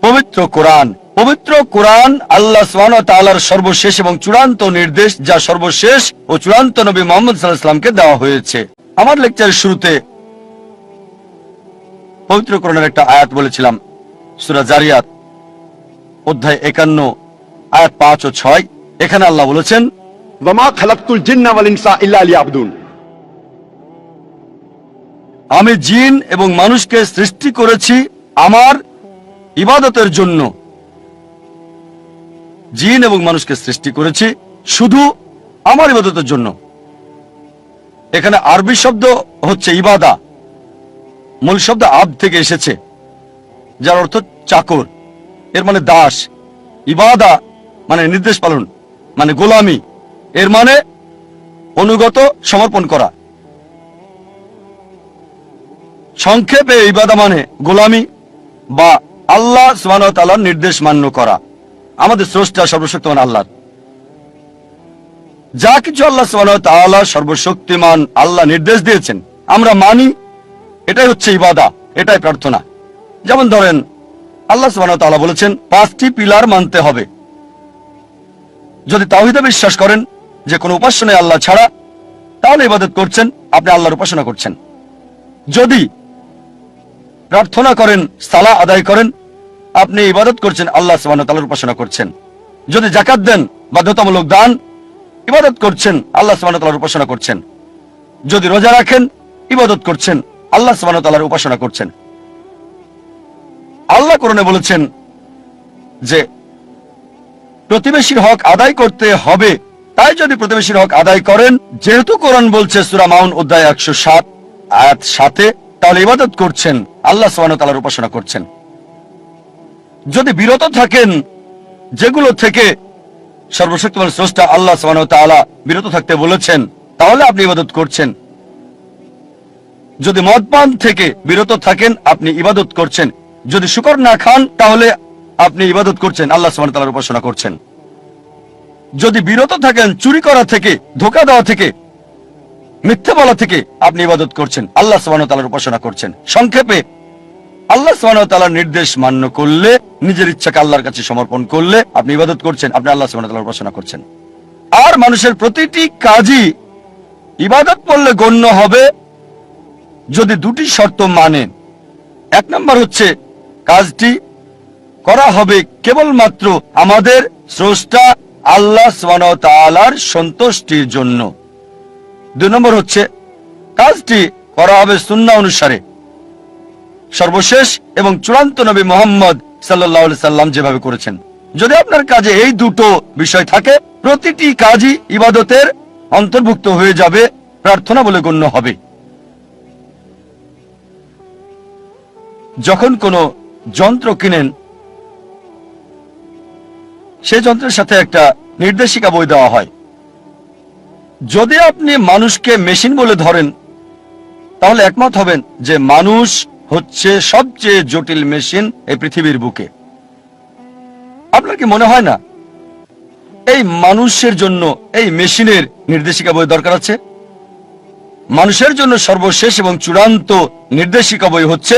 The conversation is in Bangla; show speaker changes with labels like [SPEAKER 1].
[SPEAKER 1] পবিত্র কোরআন। পবিত্র কোরআন আল্লাহ সুবহানাহু ওয়া তাআলার সর্বশেষ এবং চূড়ান্ত নির্দেশ, যা সর্বশেষ ও চূড়ান্ত নবী মুহাম্মদ সাল্লাল্লাহু আলাইহি ওয়াসাল্লামকে দেওয়া হয়েছে। আমার লেকচারের শুরুতে পবিত্র কোরআনের একটা আয়াত বলেছিলাম, সূরা জারিয়াত অধ্যায় 51 আয়াত 5 ও 6। এখানে আল্লাহ বলেছেন,
[SPEAKER 2] ওয়ামা খালাকতুল জিন্না ওয়াল ইনসা ইল্লা লিয়াবুদুন।
[SPEAKER 1] আমি জিন এবং মানুষকে সৃষ্টি করেছি আমার ইবাদতের জন্য। জিন এবং মানুষকে সৃষ্টি করেছি শুধু আমার ইবাদতের জন্য। এখানে আরবি শব্দ হচ্ছে ইবাদা, মূল শব্দ আব থেকে এসেছে, যার অর্থ চাকর, এর মানে দাস। ইবাদা মানে নির্দেশ পালন, মানে গোলামি, এর মানে অনুগত, সমর্পণ করা। সংক্ষেপে ইবাদা মানে গোলামি বা আল্লাহ সুবহানাহু ওয়া তাআলার নির্দেশ মান্য করা। আমাদের স্রষ্টা সর্বশক্তিমান আল্লাহ, যা কিছু আল্লাহ সুবহানাহু ওয়া তাআলা সর্বশক্তিমান আল্লাহ নির্দেশ দিয়েছেন আমরা মানি, এটাই হচ্ছে ইবাদা, এটাই প্রার্থনা। যেমন ধরেন, আল্লাহ সুবহানাহু ওয়া তাআলা বলেছেন 5টি পিলার মানতে হবে। যদি তাওহীদে বিশ্বাস করেন যে কোনো উপাস্য নেই আল্লাহ ছাড়া, তাহলে ইবাদত করছেন, আপনি আল্লাহর উপাসনা করছেন। যদি প্রার্থনা করেন, সালাহ আদায় করেন, আপনি ইবাদত করছেন, আল্লাহ সুবহানাহু ওয়া তাআলার উপাসনা করছেন। যদি যাকাত দেন, বাধ্যতামূলক দান, ইবাদত করছেন, আল্লাহ সুবহানাহু ওয়া তাআলার উপাসনা করছেন। যদি রোজা রাখেন, ইবাদত করছেন, আল্লাহ সুবহানাহু ওয়া তাআলার উপাসনা করছেন। আল্লাহ কোরআনে বলেছেন যে প্রতিবেশীর হক আদায় করতে হবে, তাই যদি প্রতিবেশীর হক আদায় করেন, যেহেতু কোরআন বলছে সূরা মাউন অধ্যায় 107 আয়াত 7, তাহলে ইবাদত করছেন, আল্লাহ সুবহানাহু ওয়া তাআলার উপাসনা করছেন। যদি বিরত থাকেন যেগুলো থেকে সর্বশক্তিমান স্রষ্টা আল্লাহ সুবহানাহু ওয়া তাআলা বিরত থাকতে বলেছেন, তাহলে আপনি ইবাদত করছেন। যদি মদপান থেকে বিরত থাকেন, আপনি ইবাদত করছেন। যদি শুকর না খান, তাহলে আপনি ইবাদত করছেন, আল্লাহ সুবহানাহু ওয়া তাআলার উপাসনা করছেন। যদি বিরত থাকেন চুরি করা থেকে, ধোঁকা দেওয়া থেকে, মিথ্যা বলা থেকে, আপনি ইবাদত করছেন, আল্লাহ সুবহানাহু ওয়া তাআলার উপাসনা করছেন। সংক্ষেপে, আল্লাহ সুবহানাহু ওয়া তাআলার নির্দেশ মান্য করলে, নিজের ইচ্ছাকে আল্লাহর কাছে সমর্পণ করলে আপনি ইবাদত করছেন, আপনি আল্লাহ সুবহানাহু ওয়া তাআলার উপাসনা করছেন। আর মানুষের প্রতিটি কাজই ইবাদত বললে গণ্য হবে যদি দুটি শর্ত মানেন। এক নম্বর হচ্ছে, কাজটি করা হবে কেবলমাত্র আমাদের স্রষ্টা আল্লাহ সুবহানাহু ওয়া তাআলার সন্তুষ্টির জন্য। 2 নম্বর হচ্ছে, কাজটি করা হবে সুন্নাহ অনুসারে, সর্বশেষ এবং চূড়ান্ত নবী মুহাম্মদ সাল্লাল্লাহু আলাইহি সাল্লাম যেভাবে করেছেন। যদি আপনার কাজে এই দুটো বিষয় থাকে, প্রতিটি কাজই ইবাদতের অন্তর্ভুক্ত হয়ে যাবে, প্রার্থনা বলে গণ্য হবে। যখন কোনো যন্ত্র কিনেন, সেই যন্ত্রের সাথে একটা নির্দেশিকা বই দেওয়া হয়। যদি আপনি মানুষকে মেশিন বলে ধরেন, তাহলে একমত হবেন যে মানুষ হচ্ছে সবচেয়ে জটিল মেশিন এই পৃথিবীর বুকে। আপনার কি মনে হয় না এই মানুষের জন্য এই মেশিনের নির্দেশিকা বই দরকার আছে? মানুষের জন্য সর্বশেষ এবং চূড়ান্ত নির্দেশিকা বই হচ্ছে